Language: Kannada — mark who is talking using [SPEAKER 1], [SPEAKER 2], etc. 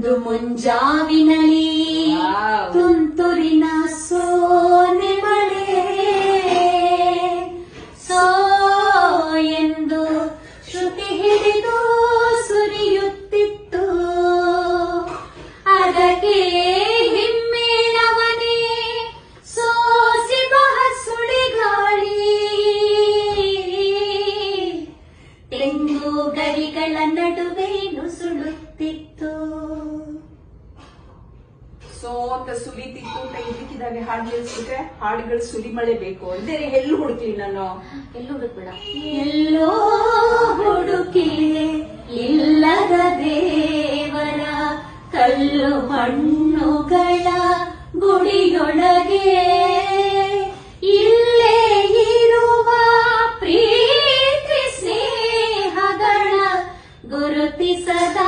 [SPEAKER 1] ಒಂದು ಮುಂಜಾವಿನಲ್ಲಿ ತುಂತುರಿನ ಸೋನೆ ಮಳೆ ಸೋ ಎಂದು ಶ್ರುತಿ ಹಿಡಿದು ಸುರಿಯುತ್ತಿತ್ತು. ಅದಕ್ಕೆ ಹಿಮ್ಮೇಳವನೇ ಸೋಸಿ ಬಹ ಸುಳಿಗಾಳಿ. ತೆಂಗು ಗರಿಗಳ ನಡುವೆ ನುಸುಳುತ್ತಿತ್ತು.
[SPEAKER 2] ಸೋ ಅಂತ ಸುಲಿತಿತ್ತು. ತೆಗಿಲಿಕ್ಕಿದಾಗೆ ಹಾಡು ನಿಲ್ಸಿದ್ರೆ ಹಾಡುಗಳು ಸುಲಿಮಳೆ ಬೇಕು ಅಂದ್ರೆ ಎಲ್ಲೂ ಹುಡುಕ್ಲಿ ನಾನು.
[SPEAKER 1] ಎಲ್ಲೂ ಹುಡುಕ್ಬೇಡ. ಎಲ್ಲೋ ಹುಡುಕಿ ಇಲ್ಲದ ದೇವರ ಕಲ್ಲು ಮಣ್ಣುಗಳ ಗುಡಿಯೊಳಗೆ ಇಲ್ಲೇ ಇರುವ ಪ್ರೀತಿ ಸ್ನೇಹಗಳ ಗುರುತಿಸದ